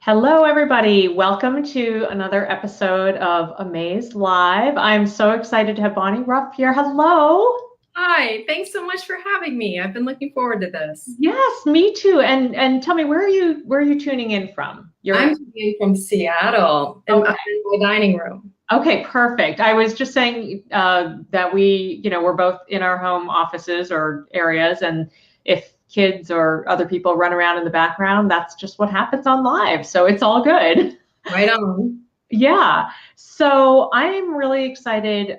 Hello, everybody. Welcome to another episode of AMAZE Live. I'm so excited to have Bonnie Ruff here. Hello. Hi, thanks so much for having me. I've been looking forward to this. Yes, me too. And tell me, where are you tuning in from? I'm coming from Seattle and Okay. I'm in my dining room. Okay, perfect. I was just saying that we're both in our home offices or areas, and if kids or other people run around in the background, that's just what happens on live. So it's all good. Right on. Yeah, so I'm really excited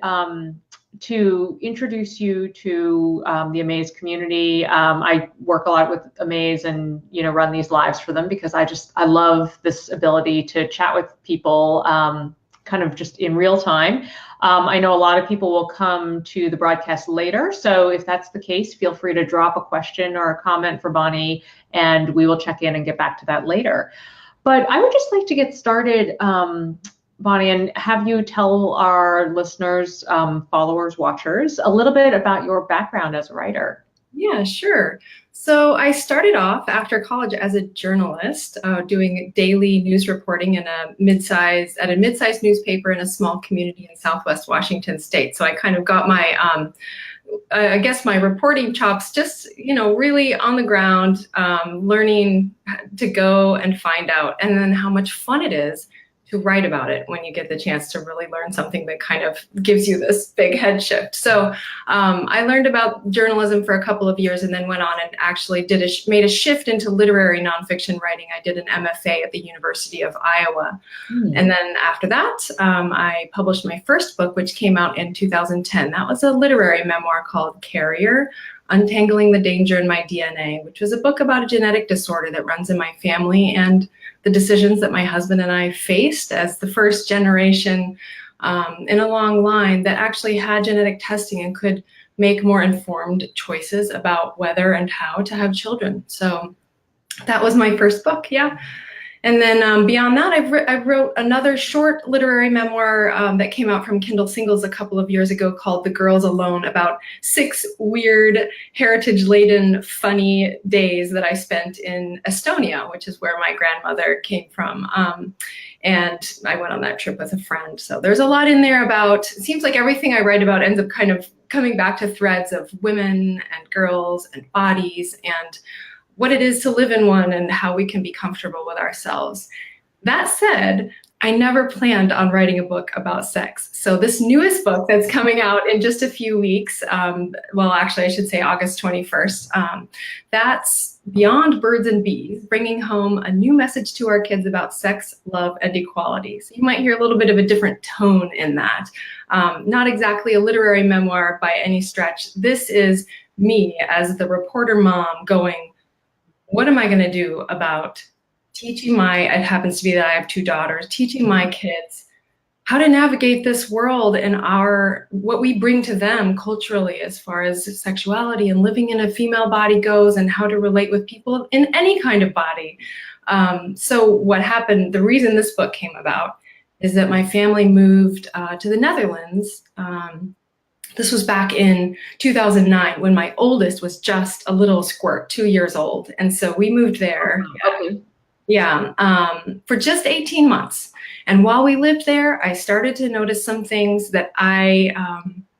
to introduce you to the AMAZE community. I work a lot with AMAZE and run these lives for them because I love this ability to chat with people kind of just in real time. I know a lot of people will come to the broadcast later, so if that's the case, feel free to drop a question or a comment for Bonnie, and we will check in and get back to that later. But I would just like to get started, Bonnie, and have you tell our listeners, followers, watchers, a little bit about your background as a writer. Yeah, sure. So I started off after college as a journalist, doing daily news reporting in at a mid-sized newspaper in a small community in Southwest Washington State. So I kind of got my I guess my reporting chops just, really on the ground, learning to go and find out, and then how much fun it is to write about it when you get the chance to really learn something that kind of gives you this big head shift. So I learned about journalism for a couple of years and then went on and actually made a shift into literary nonfiction writing. I did an MFA at the University of Iowa. And then after that, I published my first book, which came out in 2010. That was a literary memoir called Carrier: Untangling the Danger in My DNA, which was a book about a genetic disorder that runs in my family and the decisions that my husband and I faced as the first generation in a long line that actually had genetic testing and could make more informed choices about whether and how to have children. So that was my first book, yeah. And then beyond that, I wrote another short literary memoir that came out from Kindle Singles a couple of years ago called The Girls Alone, about 6 weird, heritage-laden, funny days that I spent in Estonia, which is where my grandmother came from. And I went on that trip with a friend. So there's a lot in there about, it seems like everything I write about ends up kind of coming back to threads of women and girls and bodies and what it is to live in one and how we can be comfortable with ourselves. That said, I never planned on writing a book about sex. So this newest book that's coming out in just a few weeks, well, actually, I should say August 21st, that's Beyond Birds and Bees, bringing home a new message to our kids about sex, love, and equality. So you might hear a little bit of a different tone in that. Not exactly a literary memoir by any stretch. This is me as the reporter mom going, what am I going to do about teaching it happens to be that I have 2 daughters, teaching my kids how to navigate this world and what we bring to them culturally as far as sexuality and living in a female body goes and how to relate with people in any kind of body. So what happened, the reason this book came about is that my family moved to the Netherlands. This was back in 2009 when my oldest was just a little squirt, 2 years old. And so we moved there. Okay. Yeah, for just 18 months. And while we lived there, I started to notice some things that I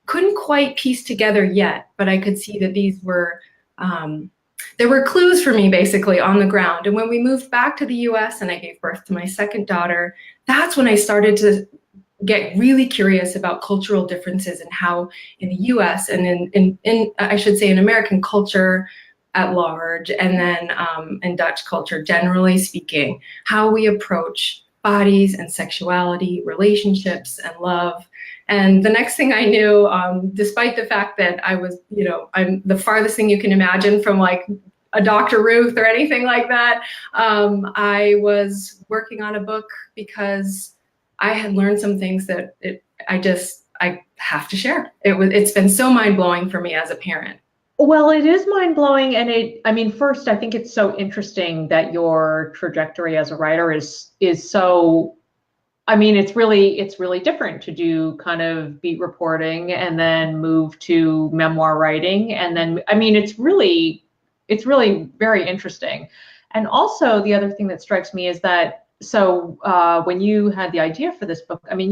couldn't quite piece together yet, but I could see that these were, there were clues for me basically on the ground. And when we moved back to the US and I gave birth to my second daughter, that's when I started to get really curious about cultural differences and how in the US and in I should say in American culture at large, and then in Dutch culture, generally speaking, how we approach bodies and sexuality, relationships and love. And the next thing I knew, despite the fact that I was, I'm the farthest thing you can imagine from like a Dr. Ruth or anything like that, I was working on a book because I had learned some things that I have to share. It's been so mind-blowing for me as a parent. Well, it is mind-blowing, and first, I think it's so interesting that your trajectory as a writer is so, it's really different to do kind of beat reporting and then move to memoir writing, and then, it's really very interesting. And also, the other thing that strikes me is that so when you had the idea for this book, I mean,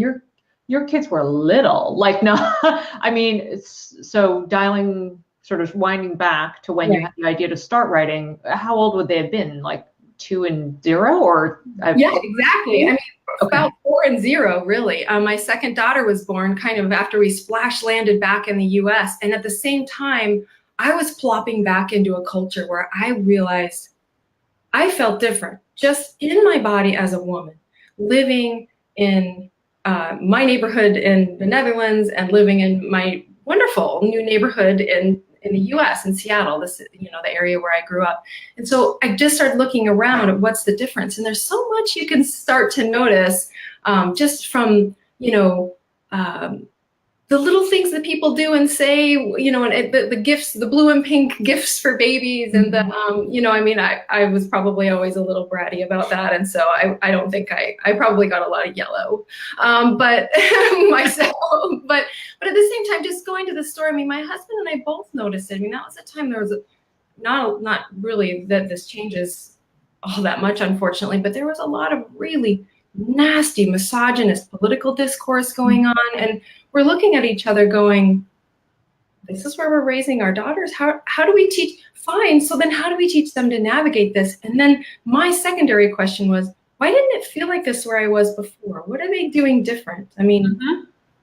your kids were little, like, no, I mean, so dialing, sort of winding back to when you had the idea to start writing, how old would they have been? Like 2 and 0, or? Yeah, exactly. I mean, Okay. about 4 and 0, really. My second daughter was born kind of after we splash landed back in the US. And at the same time, I was plopping back into a culture where I realized I felt different just in my body as a woman, living in my neighborhood in the Netherlands and living in my wonderful new neighborhood in the US, in Seattle, this, you know, the area where I grew up. And so I just started looking around at what's the difference. And there's so much you can start to notice just from, you know, the little things that people do and say, you know, and the gifts, the blue and pink gifts for babies, and the, you know, I mean, I was probably always a little bratty about that, and so I don't think I probably got a lot of yellow, but myself, but at the same time, just going to the store, I mean, my husband and I both noticed it. I mean, that was a time there was not really that this changes all that much, unfortunately, but there was a lot of really nasty, misogynist political discourse going on, and we're looking at each other going, this is where we're raising our daughters. How do we teach? Fine, so then how do we teach them to navigate this? And then my secondary question was, why didn't it feel like this where I was before? What are they doing different? I mean,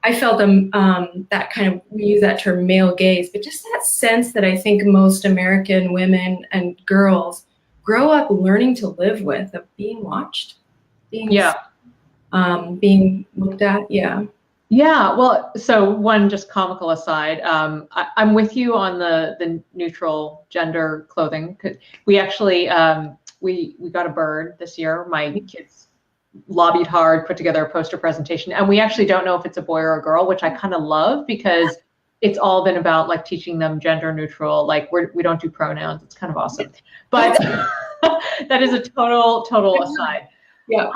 I felt that kind of, we use that term male gaze, but just that sense that I think most American women and girls grow up learning to live with, of being watched, being looked at. Yeah, well, so one just comical aside, I'm with you on the neutral gender clothing. We actually we got a bird this year. My kids lobbied hard, put together a poster presentation, and we actually don't know if it's a boy or a girl, which I kind of love, because it's all been about like teaching them gender neutral. Like we don't do pronouns. It's kind of awesome, but that is a total aside. Yeah,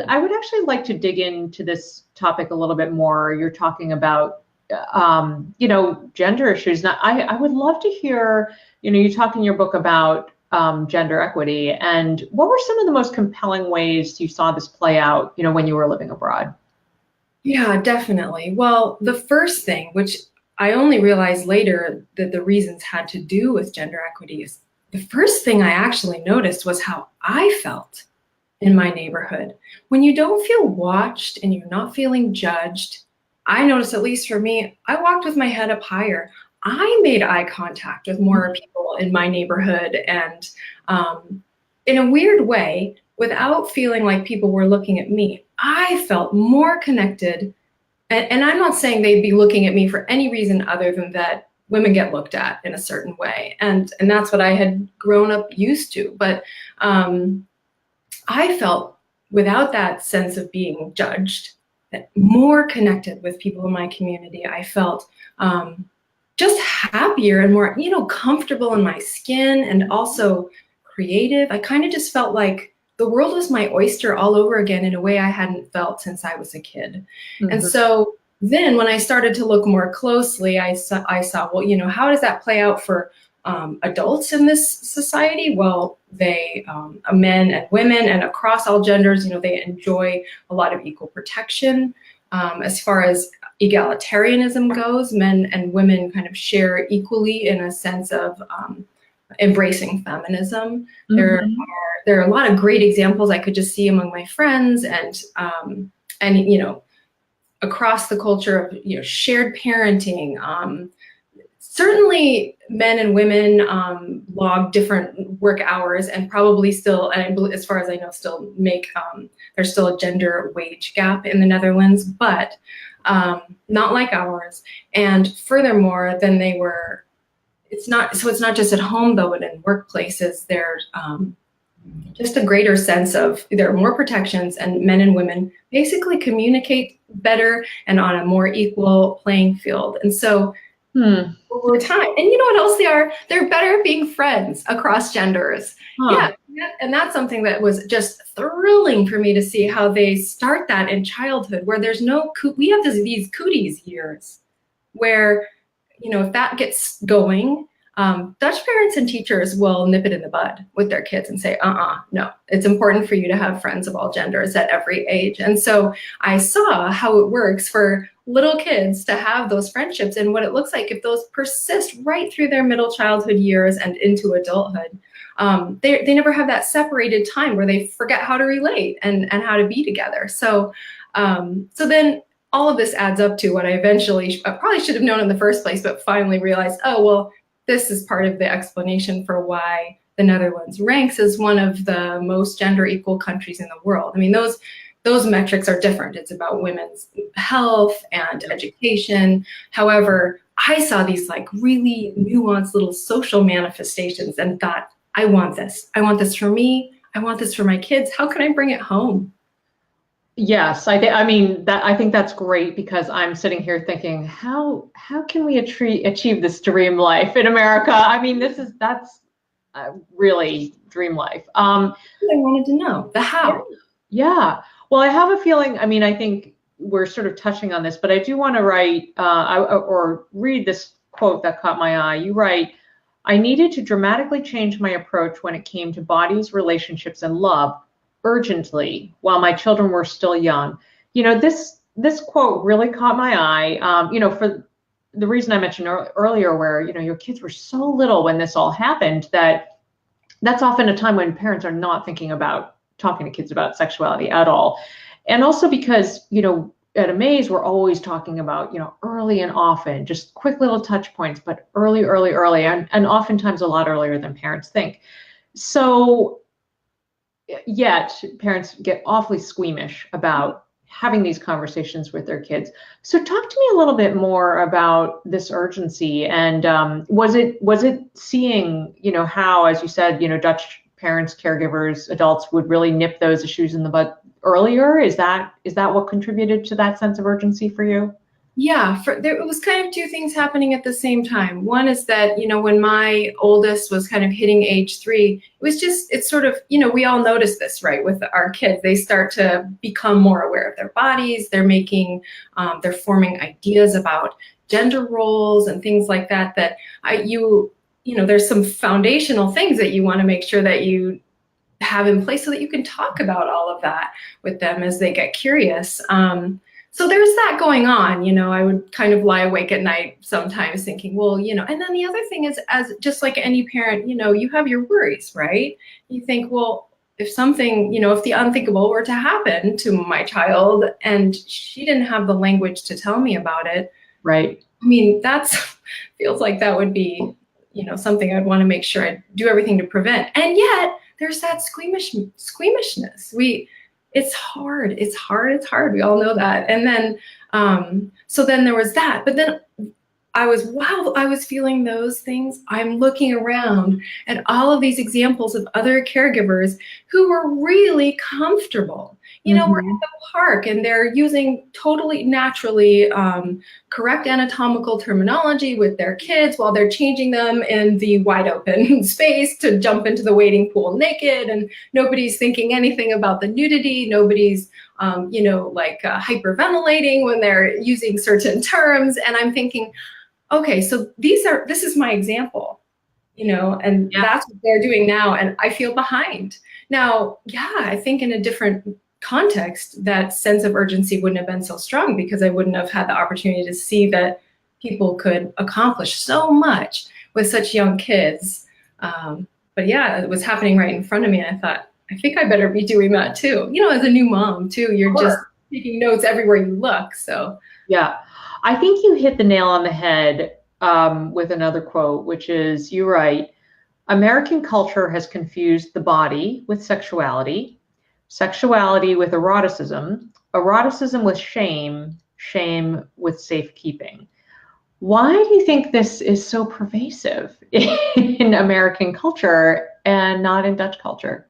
I would actually like to dig into this topic a little bit more. You're talking about, you know, gender issues. Now, I would love to hear, you know, you talk in your book about gender equity, and what were some of the most compelling ways you saw this play out, you know, when you were living abroad? Yeah, definitely. Well, the first thing, which I only realized later that the reasons had to do with gender equity, is the first thing I actually noticed was how I felt in my neighborhood. When you don't feel watched and you're not feeling judged, I noticed, at least for me, I walked with my head up higher. I made eye contact with more people in my neighborhood, and in a weird way, without feeling like people were looking at me, I felt more connected. And I'm not saying they'd be looking at me for any reason other than that women get looked at in a certain way. And that's what I had grown up used to. But I felt, without that sense of being judged, more connected with people in my community. I felt just happier and more, you know, comfortable in my skin, and also creative. I kind of just felt like the world was my oyster all over again in a way I hadn't felt since I was a kid. And so then when I started to look more closely, I saw, well, you know, how does that play out for adults in this society? Well, they, men and women and across all genders, you know, they enjoy a lot of equal protection. As far as egalitarianism goes, men and women kind of share equally in a sense of embracing feminism. There are a lot of great examples I could just see among my friends, and you know, across the culture of, you know, shared parenting. Certainly men and women log different work hours, and probably still, and as far as I know, still make, there's still a gender wage gap in the Netherlands, but not like ours. And furthermore, then they were, it's not just at home though, but in workplaces, there's just a greater sense of, there are more protections, and men and women basically communicate better and on a more equal playing field. And so over time, and you know what else they are? They're better at being friends across genders. Yeah, and that's something that was just thrilling for me to see, how they start that in childhood, where there's no, we have these cooties years, where, you know, if that gets going, Dutch parents and teachers will nip it in the bud with their kids and say, no, it's important for you to have friends of all genders at every age. And so I saw how it works for little kids to have those friendships and what it looks like if those persist right through their middle childhood years and into adulthood. They never have that separated time where they forget how to relate and how to be together. So, so then all of this adds up to what I eventually probably should have known in the first place, but finally realized, oh, well, this is part of the explanation for why the Netherlands ranks as one of the most gender equal countries in the world. I mean, those metrics are different. It's about women's health and education. However, I saw these like really nuanced little social manifestations and thought, I want this. I want this for me. I want this for my kids. How can I bring it home? Yes, I think that's great, because I'm sitting here thinking, how can we achieve this dream life in America? I mean, that's really dream life. I wanted to know the how. Yeah. Well, I have a feeling. I mean, I think we're sort of touching on this, but I do want to write or read this quote that caught my eye. You write, "I needed to dramatically change my approach when it came to bodies, relationships, and love urgently while my children were still young." You know, this quote really caught my eye, you know, for the reason I mentioned earlier, where, you know, your kids were so little when this all happened, that's often a time when parents are not thinking about talking to kids about sexuality at all. And also because, you know, at AMAZE, we're always talking about, you know, early and often, just quick little touch points, but early, and oftentimes a lot earlier than parents think. So yet parents get awfully squeamish about having these conversations with their kids. So talk to me a little bit more about this urgency, and was it seeing, you know, how, as you said, you know, Dutch parents, caregivers, adults would really nip those issues in the bud earlier? Is that what contributed to that sense of urgency for you? Yeah, there was kind of two things happening at the same time. One is that, you know, when my oldest was kind of hitting age 3, it's sort of, you know, we all notice this, right, with our kids. They start to become more aware of their bodies. They're forming ideas about gender roles and things like that, you know, there's some foundational things that you want to make sure that you have in place so that you can talk about all of that with them as they get curious. So there's that going on. You know, I would kind of lie awake at night sometimes thinking, well, you know, and then the other thing is, as just like any parent, you know, you have your worries, right? You think, well, if something, you know, if the unthinkable were to happen to my child and she didn't have the language to tell me about it, right? I mean, feels like that would be, you know, something I'd want to make sure I do everything to prevent. And yet there's that squeamishness. It's hard. We all know that. And then, so then there was that, but then while I was feeling those things, I'm looking around at all of these examples of other caregivers who were really comfortable. You know, we're at the park and they're using totally naturally correct anatomical terminology with their kids while they're changing them in the wide open space to jump into the wading pool naked, and nobody's thinking anything about the nudity. Nobody's, you know, like hyperventilating when they're using certain terms. And I'm thinking, okay, so this is my example, you know, and that's what they're doing now. And I feel behind. Now, yeah, I think in a different context, that sense of urgency wouldn't have been so strong, because I wouldn't have had the opportunity to see that people could accomplish so much with such young kids. But yeah, it was happening right in front of me. And I thought, I think I better be doing that too. You know, as a new mom too, you're just taking notes everywhere you look. So yeah, I think you hit the nail on the head with another quote, which is, you write, "American culture has confused the body with sexuality, sexuality with eroticism, eroticism with shame, shame with safekeeping." Why do you think this is so pervasive in American culture and not in Dutch culture?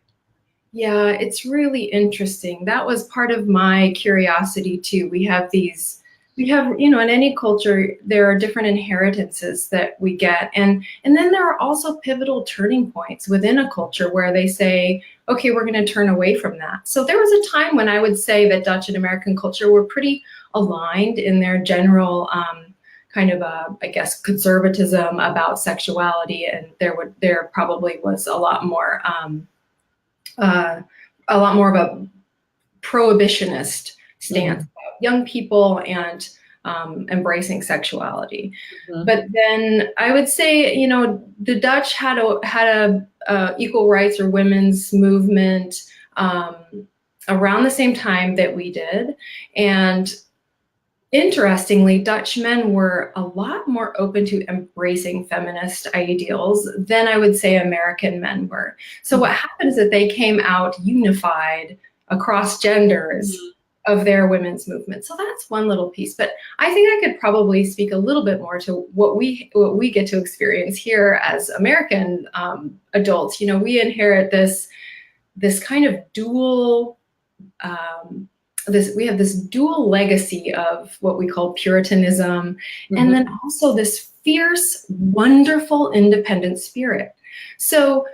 Yeah, it's really interesting. That was part of my curiosity too. We have, you know, in any culture, there are different inheritances that we get. And then there are also pivotal turning points within a culture where they say, okay, we're going to turn away from that. So there was a time when I would say that Dutch and American culture were pretty aligned in their general kind of I guess, conservatism about sexuality, and there probably was a lot more of a prohibitionist stance about young people and embracing sexuality. But then I would say, you know, the Dutch had a equal rights or women's movement around the same time that we did. And interestingly, Dutch men were a lot more open to embracing feminist ideals than I would say American men were. So what happened is that they came out unified across genders of their women's movement. So that's one little piece. But I think I could probably speak a little bit more to what we get to experience here as American adults. You know, we inherit this kind of dual we have this dual legacy of what we call Puritanism, and then also this fierce, wonderful, independent spirit. So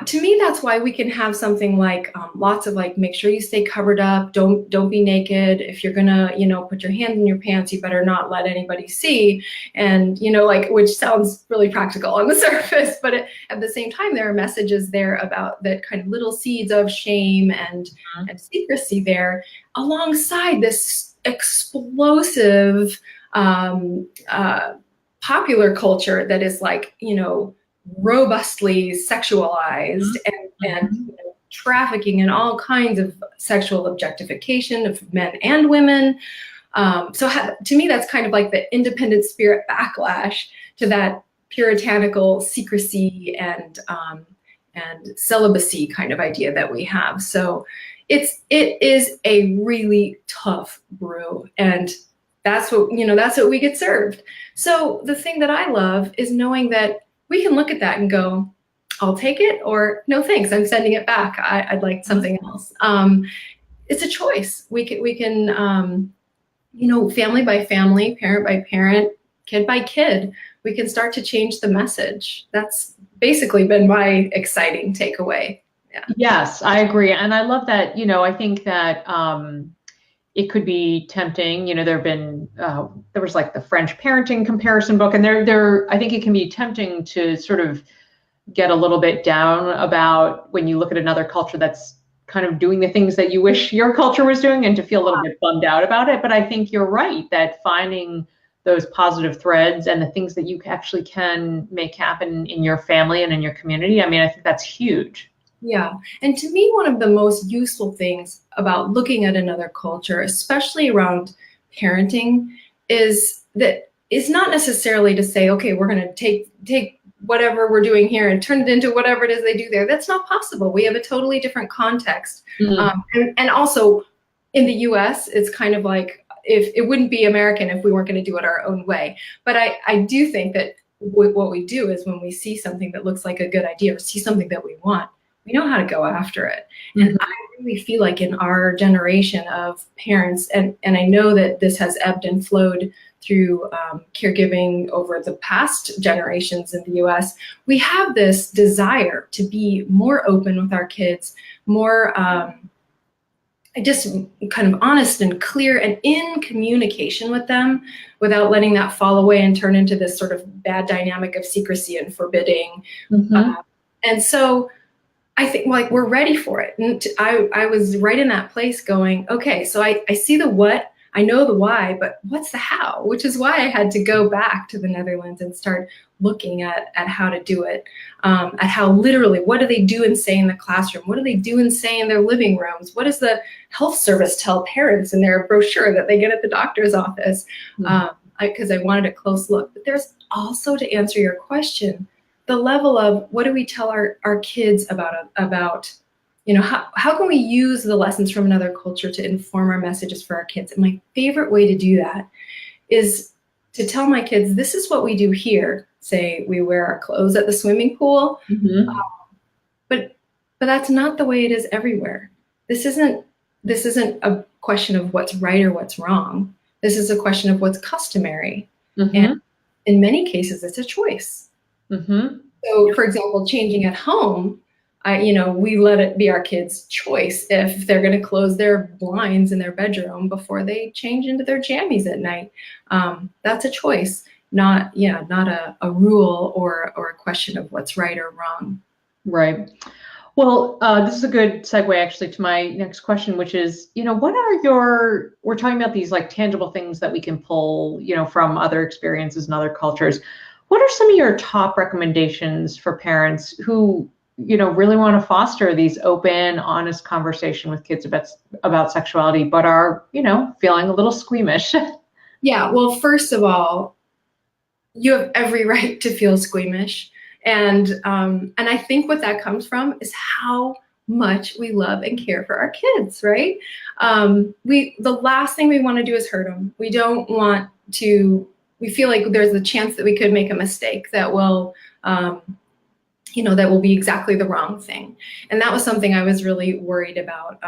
to me, that's why we can have something like lots of like, make sure you stay covered up, don't be naked. If you're gonna, you know, put your hand in your pants, you better not let anybody see. And, you know, like, which sounds really practical on the surface, but at the same time, there are messages there about that kind of little seeds of shame and secrecy there, alongside this explosive popular culture that is like, you know, robustly sexualized and you know, trafficking and all kinds of sexual objectification of men and women. So to me, that's kind of like the independent spirit backlash to that puritanical secrecy and celibacy kind of idea that we have. So it is a really tough brew, and that's what we get served. So the thing that I love is knowing that we can look at that and go, I'll take it, or no thanks, I'm sending it back. I'd like something else. It's a choice. We can you know, family by family, parent by parent, kid by kid, we can start to change the message. That's basically been my exciting takeaway. Yeah. Yes, I agree. And I love that, you know, I think that it could be tempting, you know, there was like the French parenting comparison book, and I think it can be tempting to sort of get a little bit down about when you look at another culture that's kind of doing the things that you wish your culture was doing, and to feel a little bit bummed out about it. But I think you're right that finding those positive threads and the things that you actually can make happen in your family and in your community, I mean, I think that's huge. Yeah, and to me, one of the most useful things about looking at another culture, especially around parenting, is that it's not necessarily to say, okay, we're going to take whatever we're doing here and turn it into whatever it is they do there. That's not possible. We have a totally different context. And also in the US, it's kind of like, if it wouldn't be American if we weren't going to do it our own way. But I do think that what we do is when we see something that looks like a good idea or see something that we want, we know how to go after it. And I really feel like in our generation of parents, and I know that this has ebbed and flowed through caregiving over the past generations in the US, we have this desire to be more open with our kids, more just kind of honest and clear and in communication with them, without letting that fall away and turn into this sort of bad dynamic of secrecy and forbidding. And so I think like we're ready for it. And I was right in that place going, okay, so I see the what, I know the why, but what's the how? Which is why I had to go back to the Netherlands and start looking at how to do it, at how literally, what do they do and say in the classroom? What do they do and say in their living rooms? What does the health service tell parents in their brochure that they get at the doctor's office? Because I wanted a close look. But there's also, to answer your question, the level of what do we tell our kids about, you know, how can we use the lessons from another culture to inform our messages for our kids? And my favorite way to do that is to tell my kids, this is what we do here. Say we wear our clothes at the swimming pool, but that's not the way it is everywhere. This isn't a question of what's right or what's wrong. This is a question of what's customary. And in many cases, it's a choice. So, for example, changing at home, we let it be our kids' choice if they're going to close their blinds in their bedroom before they change into their jammies at night. That's a choice. not a rule or a question of what's right or wrong. Right. Well, this is a good segue actually to my next question, which is, what are we're talking about these like tangible things that we can pull, from other experiences and other cultures. What are some of your top recommendations for parents who, really want to foster these open, honest conversation with kids about sexuality, but are, feeling a little squeamish? Yeah, well, first of all, you have every right to feel squeamish. And I think what that comes from is how much we love and care for our kids, right? The last thing we want to do is hurt them. We don't want to, we feel like there's a chance that we could make a mistake that will, that will be exactly the wrong thing. And that was something I was really worried about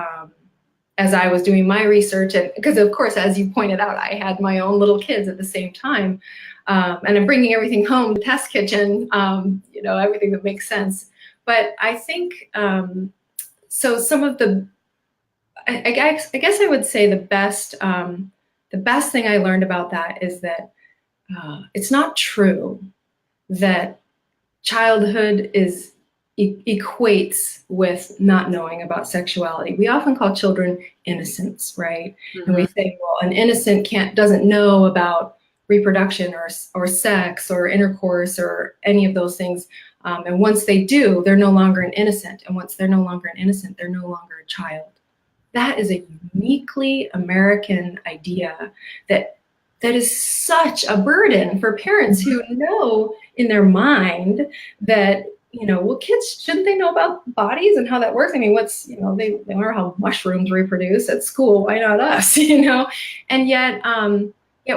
as I was doing my research. And because of course, as you pointed out, I had my own little kids at the same time. And I'm bringing everything home, the test kitchen, everything that makes sense. But I think, so some of the, I guess I would say the best thing I learned about that is that it's not true that childhood equates with not knowing about sexuality. We often call children innocents, right? Mm-hmm. And we say, well, an innocent doesn't know about reproduction or sex or intercourse or any of those things. And once they do, they're no longer an innocent. And once they're no longer an innocent, they're no longer a child. That is a uniquely American idea that is such a burden for parents who know in their mind that, well, kids, shouldn't they know about bodies and how that works? I mean, they learn how mushrooms reproduce at school. Why not us, And yet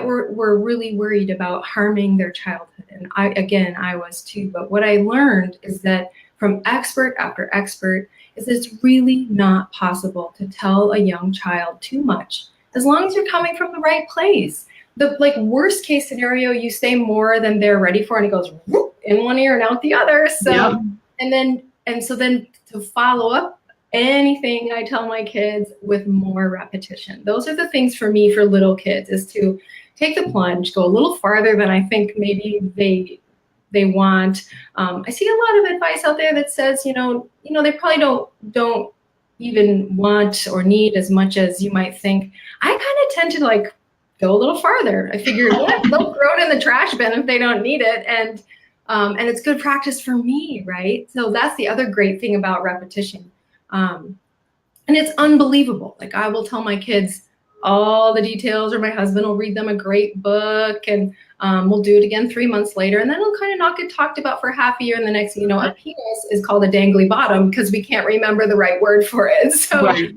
we're really worried about harming their childhood. And I was too. But what I learned is that from expert after expert is it's really not possible to tell a young child too much as long as you're coming from the right place. The worst case scenario, you say more than they're ready for, and it goes whoop, in one ear and out the other. So, yeah. and so then to follow up anything I tell my kids with more repetition. Those are the things for me for little kids, is to take the plunge, go a little farther than I think maybe they want. I see a lot of advice out there that says, they probably don't even want or need as much as you might think. I kind of tend to go a little farther. I figure they'll throw it in the trash bin if they don't need it. And it's good practice for me, right? So that's the other great thing about repetition. And it's unbelievable. I will tell my kids all the details, or my husband will read them a great book, and we'll do it again 3 months later. And then it'll kind of not get talked about for half a year. And the next thing you know, a penis is called a dangly bottom because we can't remember the right word for it. So right.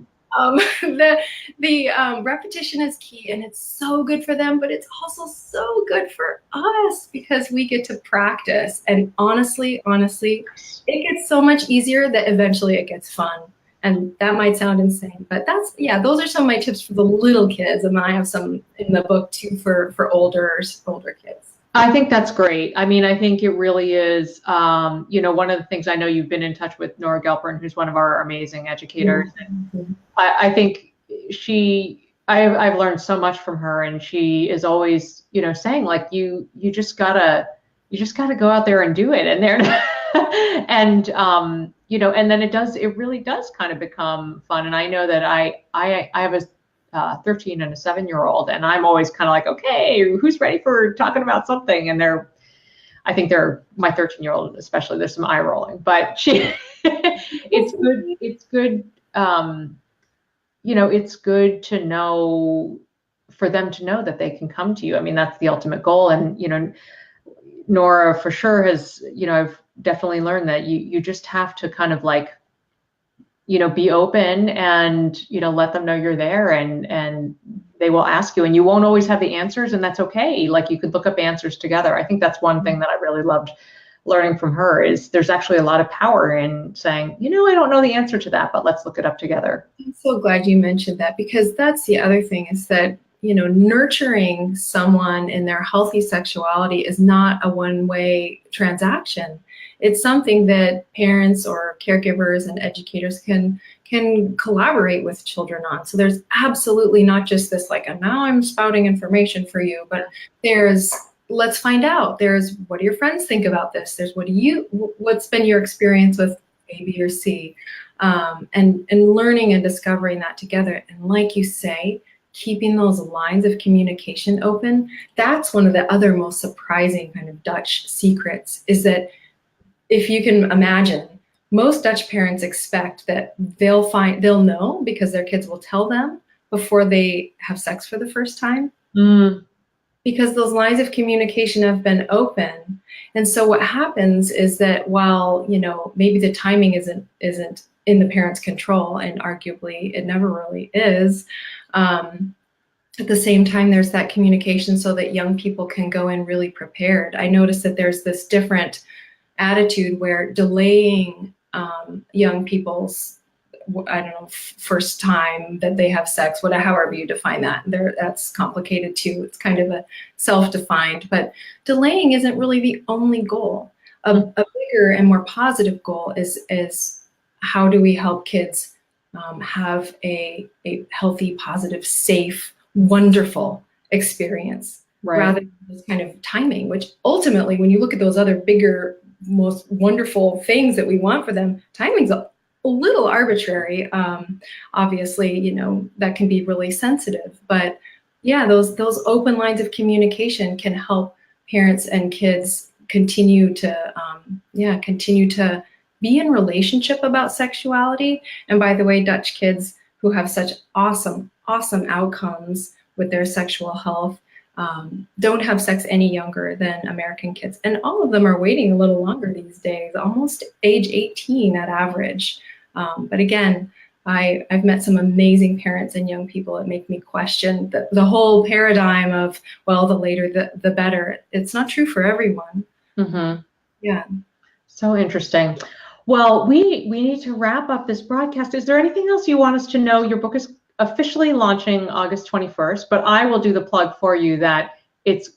The repetition is key, and it's so good for them, but it's also so good for us because we get to practice. And honestly, it gets so much easier that eventually it gets fun. And that might sound insane, but those are some of my tips for the little kids. And then I have some in the book too for older kids. I think that's great. I mean, I think it really is, one of the things, I know you've been in touch with Nora Gelpern, who's one of our amazing educators. Mm-hmm. And I think I've learned so much from her, and she is always, saying you just gotta go out there and do it. And and then it really does kind of become fun. And I know that I have a 13 and a 7-year-old, and I'm always kind of okay, who's ready for talking about something? And I think my 13-year-old especially, there's some eye rolling, but it's good. It's good to know, for them to know that they can come to you. I mean, that's the ultimate goal. And, Nora for sure has, I've definitely learned that you just have to kind of be open and, let them know you're there, and they will ask you, and you won't always have the answers, and that's okay. You could look up answers together. I think that's one thing that I really loved learning from her, is there's actually a lot of power in saying, I don't know the answer to that, but let's look it up together. I'm so glad you mentioned that, because that's the other thing, is that, nurturing someone in their healthy sexuality is not a one-way transaction. It's something that parents or caregivers and educators can collaborate with children on. So there's absolutely not just this and now I'm spouting information for you, but there's let's find out. There's, what do your friends think about this? There's, what's been your experience with A, B, or C? And learning and discovering that together. And like you say, keeping those lines of communication open, that's one of the other most surprising kind of Dutch secrets, is that if you can imagine, most Dutch parents expect that they'll know because their kids will tell them before they have sex for the first time. Because those lines of communication have been open. And so what happens is that while, you know, maybe the timing isn't in the parent's control, and arguably it never really is, at the same time, there's that communication so that young people can go in really prepared. I noticed that there's this different attitude where delaying young people's, I don't know, first time that they have sex, however you define that. That's complicated too. It's kind of a self-defined, but delaying isn't really the only goal. A bigger and more positive goal is how do we help kids have a healthy, positive, safe, wonderful experience, rather than this kind of timing, which ultimately, when you look at those other bigger, most wonderful things that we want for them, timing's a little arbitrary. Obviously, you know, that can be really sensitive, but yeah, those open lines of communication can help parents and kids continue to be in relationship about sexuality. And by the way, Dutch kids who have such awesome outcomes with their sexual health don't have sex any younger than American kids. And all of them are waiting a little longer these days, almost age 18 at average. But again, I've met some amazing parents and young people that make me question the whole paradigm of, well, the later the better. It's not true for everyone. Yeah. So interesting. Well, we need to wrap up this broadcast. Is there anything else you want us to know? Your book is officially launching August 21st, but I will do the plug for you that it's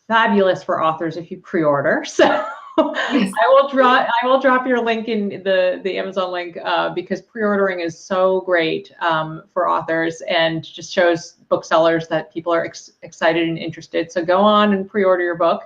fabulous for authors if you pre-order. So yes. I will drop your link in the Amazon link because pre-ordering is so great for authors and just shows booksellers that people are excited and interested. So go on and pre-order your book.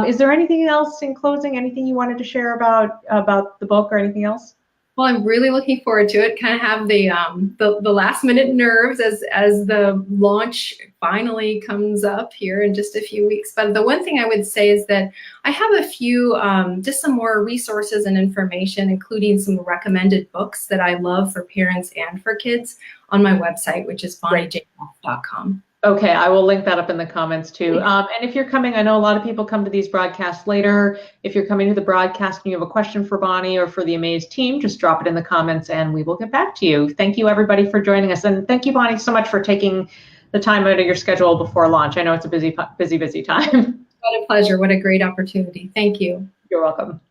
Is there anything else in closing? Anything you wanted to share about the book or anything else? Well, I'm really looking forward to it. Kind of have the last minute nerves as the launch finally comes up here in just a few weeks. But the one thing I would say is that I have a few, just some more resources and information, including some recommended books that I love for parents and for kids on my website, which is bonniejkoff.com. Okay, I will link that up in the comments too. And if you're coming, I know a lot of people come to these broadcasts later. If you're coming to the broadcast and you have a question for Bonnie or for the AMAZE team, just drop it in the comments and we will get back to you. Thank you everybody for joining us. And thank you, Bonnie, so much for taking the time out of your schedule before launch. I know it's a busy time. What a pleasure. What a great opportunity. Thank you. You're welcome.